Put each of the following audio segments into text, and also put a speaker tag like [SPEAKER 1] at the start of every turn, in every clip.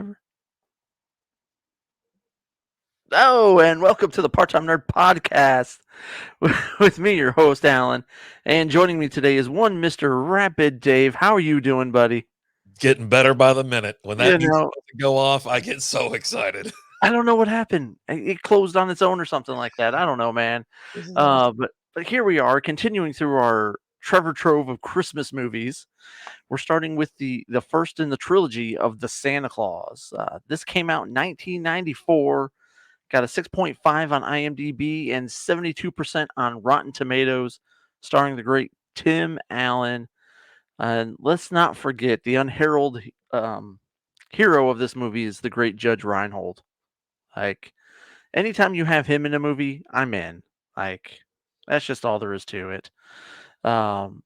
[SPEAKER 1] whatever. Oh, and welcome to the Part-Time Nerd Podcast with me, your host, Alan. And joining me today is one Mr. Rapid Dave. How are you doing, buddy?
[SPEAKER 2] Getting better by the minute. When that
[SPEAKER 1] You
[SPEAKER 2] music
[SPEAKER 1] know,
[SPEAKER 2] doesn't go off, I get so excited.
[SPEAKER 1] I don't know what happened. It closed on its own or something like that. I don't know, man.
[SPEAKER 2] This is awesome.
[SPEAKER 1] But here we are, continuing through our Trevor Trove of Christmas movies. We're starting with the first in the trilogy of the Santa Claus. This came out in 1994. Got a 6.5 on IMDb and 72% on Rotten Tomatoes, starring the great Tim Allen. And let's not forget the unheralded hero of this movie is the great Judge Reinhold. Like, anytime you have him in a movie, I'm in. Like, that's just all there is to it. Um,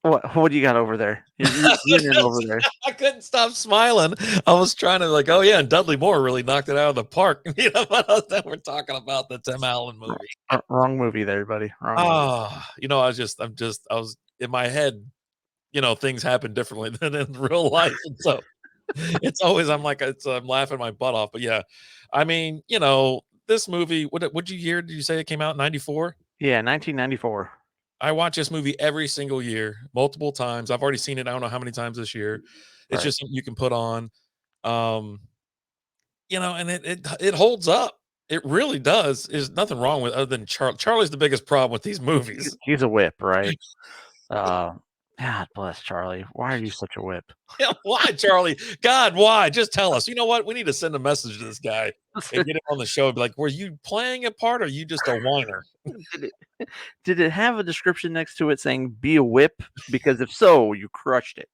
[SPEAKER 1] what do you got over there? You're in over there.
[SPEAKER 2] I couldn't stop smiling. I was trying to oh yeah, and Dudley Moore really knocked it out of the park. But we're talking about the Tim Allen movie.
[SPEAKER 1] Wrong movie there, buddy. Wrong movie.
[SPEAKER 2] I was in my head. Things happen differently than in real life, and so it's always I'm laughing my butt off. But yeah, I mean, this movie. What year did you say it came out? 94.
[SPEAKER 1] Yeah, 1994.
[SPEAKER 2] I watch this movie every single year, multiple times. I've already seen it. I don't know how many times this year. It's just something you can put on, and it holds up. It really does. There's nothing wrong with other than Charlie. Charlie's the biggest problem with these movies.
[SPEAKER 1] He's a whip, right? God bless Charlie. Why are you such a whip?
[SPEAKER 2] Yeah, why, Charlie? God, why? Just tell us. You know what? We need to send a message to this guy and get him on the show. Be like, were you playing a part or are you just a whiner?
[SPEAKER 1] Did it have a description next to it saying "be a whip"? Because if so, you crushed it.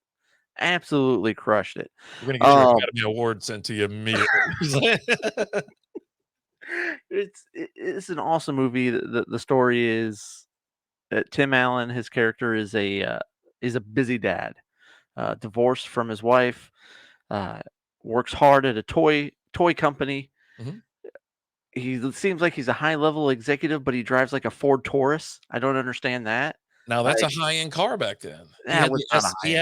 [SPEAKER 1] Absolutely crushed it.
[SPEAKER 2] We're gonna get your Academy Award sent to you immediately.
[SPEAKER 1] It's an awesome movie. The story is that Tim Allen, his character, is a busy dad, divorced from his wife, works hard at a toy company.
[SPEAKER 2] Mm-hmm.
[SPEAKER 1] He seems like he's a high level executive, but he drives like a Ford Taurus. I don't understand that.
[SPEAKER 2] Now that's a high end car back then. He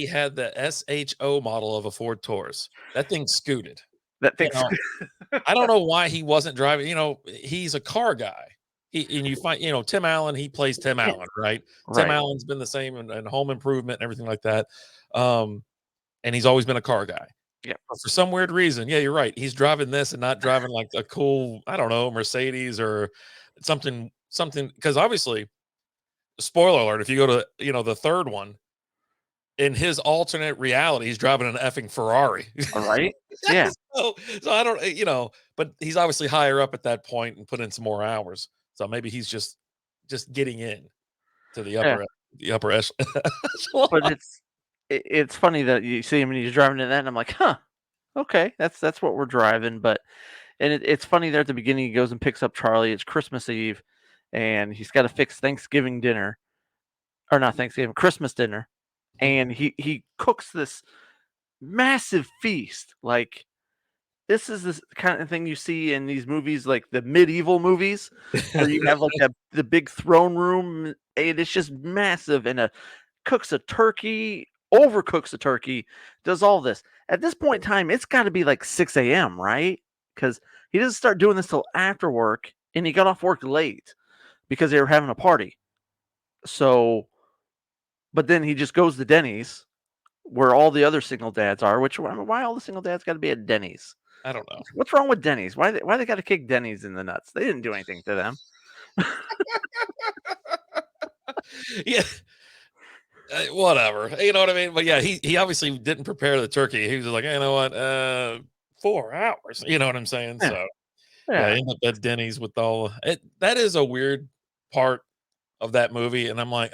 [SPEAKER 2] had the SHO model of a Ford Taurus. That thing scooted.
[SPEAKER 1] That thing.
[SPEAKER 2] I don't know why he wasn't driving. He's a car guy. And you find, Tim Allen. He plays Tim Allen, right? Tim Allen's been the same in Home Improvement and everything like that. And he's always been a car guy.
[SPEAKER 1] Yeah.
[SPEAKER 2] But for some weird reason, yeah, you're right. He's driving this and not driving like a cool, I don't know, Mercedes or something. Because obviously, spoiler alert, if you go to the third one, in his alternate reality, he's driving an effing Ferrari.
[SPEAKER 1] All right. Yeah.
[SPEAKER 2] so I don't, but he's obviously higher up at that point and put in some more hours. So maybe he's just getting in to the upper echelon.
[SPEAKER 1] But it's funny that you see him and he's driving in that, and I'm like, huh, okay, that's what we're driving. But it's funny there at the beginning, he goes and picks up Charlie. It's Christmas Eve, and he's got to fix Thanksgiving dinner, or not Thanksgiving, Christmas dinner, and he cooks this massive feast. Like, this is the kind of thing you see in these movies, like the medieval movies, where you have like the big throne room, and it's just massive, and cooks a turkey, overcooks a turkey, does all this. At this point in time, it's got to be like 6 a.m., right? Because he doesn't start doing this till after work, and he got off work late because they were having a party. So, but then he just goes to Denny's, where all the other single dads are. Why all the single dads got to be at Denny's?
[SPEAKER 2] I don't know.
[SPEAKER 1] What's wrong with Denny's? Why they got to kick Denny's in the nuts? They didn't do anything to them.
[SPEAKER 2] Yeah. Whatever. You know what I mean? But yeah, he obviously didn't prepare the turkey. He was like, you know what? 4 hours. You know what I'm saying? Yeah. So yeah, I end up at Denny's with all it. That is a weird part of that movie. And I'm like,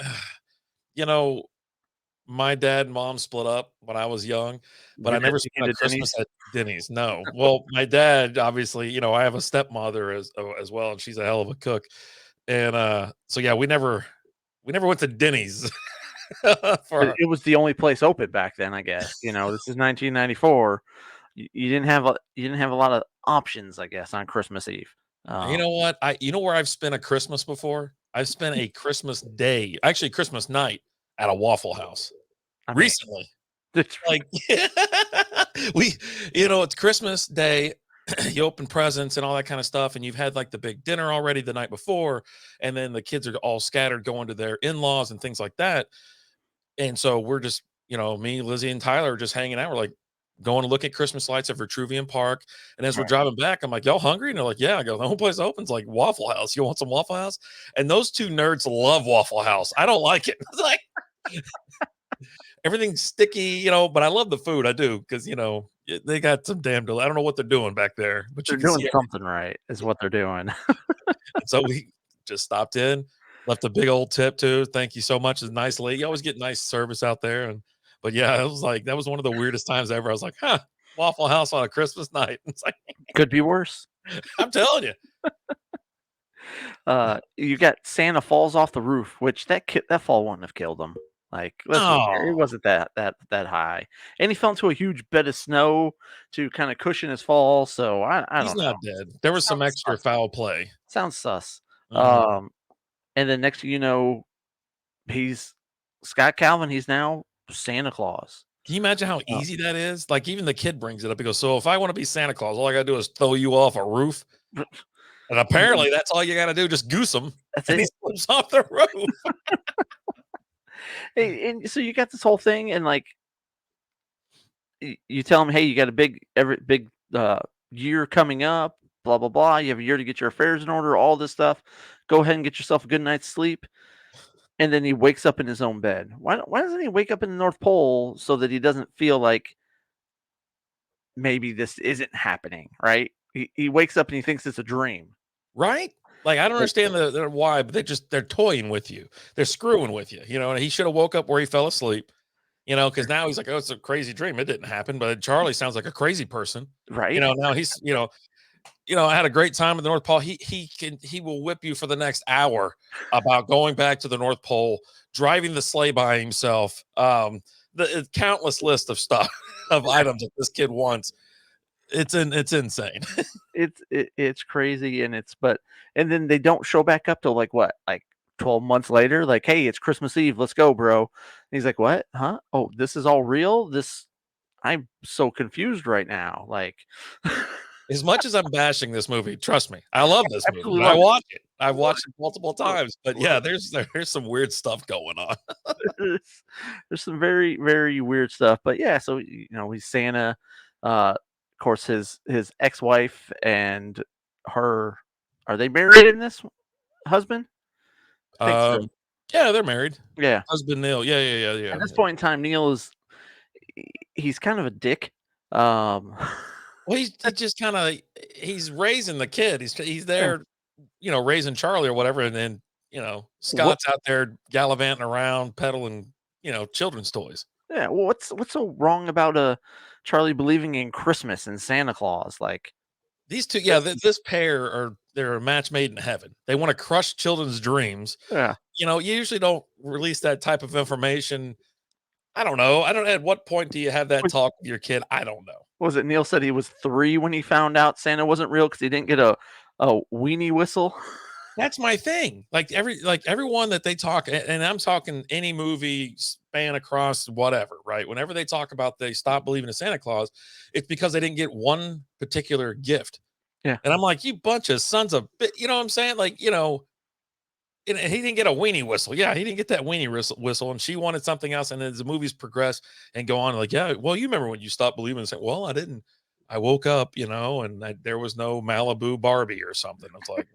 [SPEAKER 2] my dad and mom split up when I was young, but I never spent a Christmas at Denny's. No. Well, my dad, obviously, I have a stepmother as well, and she's a hell of a cook. And so yeah, we never went to Denny's.
[SPEAKER 1] It was the only place open back then, I guess. This is 1994. You didn't have a lot of options, I guess, on Christmas Eve.
[SPEAKER 2] You know what? Where I've spent a Christmas before? I've spent a Christmas day, actually Christmas night, at a Waffle House recently.
[SPEAKER 1] Like,
[SPEAKER 2] we, it's Christmas Day. You open presents and all that kind of stuff, and you've had like the big dinner already the night before, and then the kids are all scattered going to their in-laws and things like that. And so we're just, me, Lizzie, and Tyler are just hanging out. We're like going to look at Christmas lights at Vitruvian Park. And as we're driving back, I'm like, y'all hungry? And they're like, yeah. I go, the whole place opens like Waffle House. You want some Waffle House? And those two nerds love Waffle House. I don't like it. It's like everything's sticky, but I love the food. I do because they got some damn I don't know what they're doing back there, but you
[SPEAKER 1] They're
[SPEAKER 2] can
[SPEAKER 1] doing
[SPEAKER 2] see
[SPEAKER 1] something right, is what they're doing.
[SPEAKER 2] it. So we just stopped in, left a big old tip too. Thank you so much. It's a nice lady. You always get nice service out there. But yeah, it was like that was one of the weirdest times ever. I was like, huh, Waffle House on a Christmas night. It's like
[SPEAKER 1] Could be worse.
[SPEAKER 2] I'm telling you.
[SPEAKER 1] You got Santa falls off the roof, which that fall wouldn't have killed him. Like, let's be fair, it
[SPEAKER 2] Oh,
[SPEAKER 1] wasn't that high, and he fell into a huge bed of snow to kind of cushion his fall. So I
[SPEAKER 2] he's
[SPEAKER 1] don't know.
[SPEAKER 2] not dead. There was some
[SPEAKER 1] Sounds
[SPEAKER 2] extra
[SPEAKER 1] sus.
[SPEAKER 2] foul play.
[SPEAKER 1] Sounds sus.
[SPEAKER 2] Mhm.
[SPEAKER 1] Um, and then next thing you know, he's Scott Calvin. He's now Santa Claus.
[SPEAKER 2] Can you imagine how
[SPEAKER 1] Uh,
[SPEAKER 2] easy that is? Like even the kid brings it up. He goes, "So if I want to be Santa Claus, all I gotta do is throw you off a roof." And
[SPEAKER 1] and then
[SPEAKER 2] apparently that's all you gotta do, just goose him,
[SPEAKER 1] that's
[SPEAKER 2] and he
[SPEAKER 1] it.
[SPEAKER 2] slips off the roof.
[SPEAKER 1] And so you got this whole thing, and like you tell him, hey, you got a big year coming up, blah blah blah. You have a year to get your affairs in order, all this stuff. Go ahead and get yourself a good night's sleep. And then he wakes up in his own bed. Why doesn't he wake up in the North Pole so that he doesn't feel like maybe this isn't happening? Right? He wakes up and he thinks it's a dream.
[SPEAKER 2] Right? Like I don't
[SPEAKER 1] Like,
[SPEAKER 2] understand the why, but they're toying with you. They're screwing with you. And he should have woke up where he fell asleep. Because now he's like, oh, it's a crazy dream. It didn't happen. But Charlie sounds like a crazy person.
[SPEAKER 1] right?
[SPEAKER 2] Now he's, I had a great time at the North Pole. He will whip you for the next hour about going back to the North Pole, driving the sleigh by himself. The countless list of stuff of items that this kid wants. It's insane.
[SPEAKER 1] It's crazy, and then they don't show back up till like what, like 12 months later, like, hey, it's Christmas Eve, let's go, bro. And he's like, what? Huh? Oh, this is all real? I'm so confused right now. Like,
[SPEAKER 2] As much as I'm bashing this movie, trust me, I love this movie.
[SPEAKER 1] absolutely
[SPEAKER 2] I
[SPEAKER 1] love it.
[SPEAKER 2] watch it. I've watched it multiple
[SPEAKER 1] Love
[SPEAKER 2] times. But
[SPEAKER 1] it. Love
[SPEAKER 2] yeah, there's some weird stuff going on.
[SPEAKER 1] there's, there's some very very weird stuff, but yeah, so he's Santa. Of course, his ex-wife and her, are they married in this? Husband, I think so.
[SPEAKER 2] Um, yeah, they're married.
[SPEAKER 1] Yeah.
[SPEAKER 2] Husband Neil. Yeah, yeah, yeah,
[SPEAKER 1] At this
[SPEAKER 2] yeah.
[SPEAKER 1] point in time, Neil is he's kind of a dick. Um,
[SPEAKER 2] Well, he just kind of he's raising the kid. He's
[SPEAKER 1] yeah.
[SPEAKER 2] there, raising Charlie or whatever, and then
[SPEAKER 1] What?
[SPEAKER 2] Scott's out there gallivanting around, peddling children's toys.
[SPEAKER 1] Yeah. Well, what's so wrong about Charlie believing in Christmas and Santa Claus? Like,
[SPEAKER 2] These two, yeah, this pair they're a match made in heaven. They want to crush children's dreams.
[SPEAKER 1] yeah.
[SPEAKER 2] You usually don't release that type of information. I don't know. I don't know at what point do you have that
[SPEAKER 1] Was,
[SPEAKER 2] talk with your kid? I don't know.
[SPEAKER 1] was it Neil said he was 3 when he found out Santa wasn't real because he didn't get a weenie whistle?
[SPEAKER 2] That's my thing. Like everyone that they talk, and I'm talking any movie span across whatever, right? Whenever they talk about they stop believing in Santa Claus, it's because they didn't get one particular gift.
[SPEAKER 1] Yeah.
[SPEAKER 2] And I'm like, you bunch of sons of you know what I'm saying? Like, and he didn't get a weenie whistle. Yeah, he didn't get that weenie whistle, and she wanted something else. And as the movies progress and go on, like, yeah, well, you remember when you stopped believing and said, well, I didn't. I woke up, and there was no Malibu Barbie or something. It's like,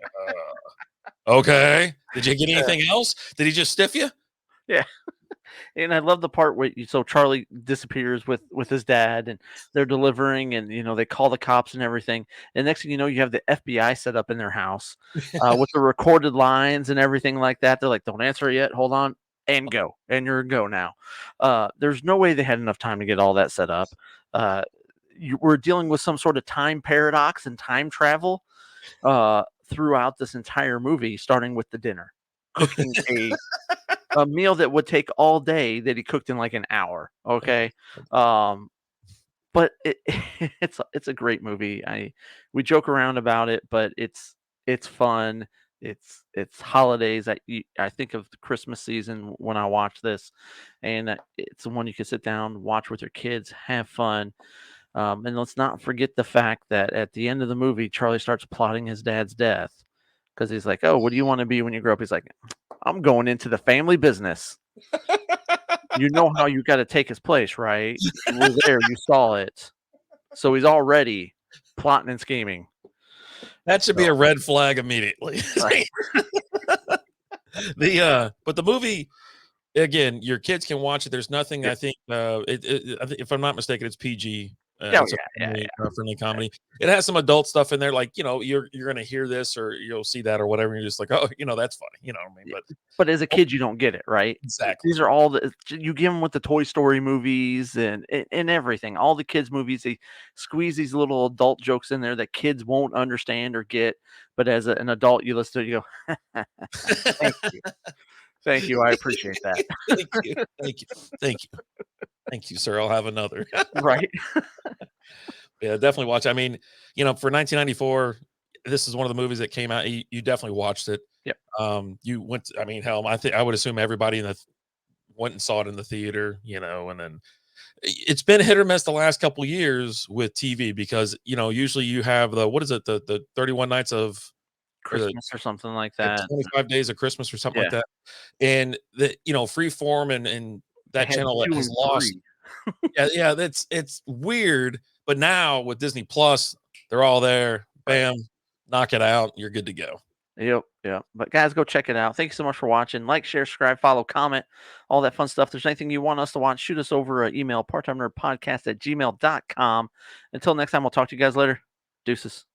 [SPEAKER 2] okay. Did you get
[SPEAKER 1] Yeah.
[SPEAKER 2] anything else? Did he just stiff you?
[SPEAKER 1] Yeah. And I love the part where so Charlie disappears with his dad, and they're delivering, and they call the cops and everything. And next thing you know, you have the FBI set up in their house with the recorded lines and everything like that. They're like, "Don't answer it yet. Hold on, and go, and you're go now." There's no way they had enough time to get all that set up. We're dealing with some sort of time paradox and time travel throughout this entire movie, starting with the dinner, cooking a meal that would take all day that he cooked in like an hour. Okay. But it's a great movie. We joke around about it, but it's fun. It's holidays. I think of the Christmas season when I watch this, and it's the one you can sit down, watch with your kids, have fun. And let's not forget the fact that at the end of the movie, Charlie starts plotting his dad's death because he's like, "Oh, what do you want to be when you grow up?" He's like, "I'm going into the family business. You know how you got to take his place, right? You were there, you saw it." So he's already plotting and scheming.
[SPEAKER 2] That should be a red flag immediately.
[SPEAKER 1] Right.
[SPEAKER 2] But the movie, again, your kids can watch it. There's nothing
[SPEAKER 1] Yeah.
[SPEAKER 2] I think if I'm not mistaken, it's PG.
[SPEAKER 1] Oh,
[SPEAKER 2] It's a
[SPEAKER 1] yeah.
[SPEAKER 2] friendly comedy. It has some adult stuff in there, like you're gonna hear this or you'll see that or whatever. And you're just like, oh, that's funny, you know what I mean?
[SPEAKER 1] Yeah.
[SPEAKER 2] But
[SPEAKER 1] But as a kid, you don't get it, right?
[SPEAKER 2] exactly,
[SPEAKER 1] These are all you give them with the Toy Story movies and everything. All the kids' movies, they squeeze these little adult jokes in there that kids won't understand or get. But as an adult, you listen to it, you go, "Thank you, thank you, I appreciate that."
[SPEAKER 2] thank you, thank you, thank you, thank you, sir. I'll have another.
[SPEAKER 1] Right?
[SPEAKER 2] Yeah, definitely watch. I mean, for 1994, this is one of the movies that came out. You definitely watched it.
[SPEAKER 1] Yep.
[SPEAKER 2] You went. I mean, hell, I would assume everybody in the went and saw it in the theater. And then it's been hit or miss the last couple years with TV because usually you have what is it, the 31 nights of or the
[SPEAKER 1] Christmas or something like that.
[SPEAKER 2] 25 days of Christmas or something
[SPEAKER 1] Yeah.
[SPEAKER 2] like that, and the Freeform and
[SPEAKER 1] They
[SPEAKER 2] that
[SPEAKER 1] had
[SPEAKER 2] channel
[SPEAKER 1] 2
[SPEAKER 2] has
[SPEAKER 1] and
[SPEAKER 2] lost.
[SPEAKER 1] 3.
[SPEAKER 2] Yeah, it's weird, but now with Disney Plus, they're all there.
[SPEAKER 1] Right.
[SPEAKER 2] Bam, knock it out, you're good to go.
[SPEAKER 1] Yep, yep. But guys, go check it out. Thank you so much for watching. Like, share, subscribe, follow, comment, all that fun stuff. If there's anything you want us to watch, shoot us over an email, parttimenerdpodcast@gmail.com. Until next time, we'll talk to you guys later. Deuces.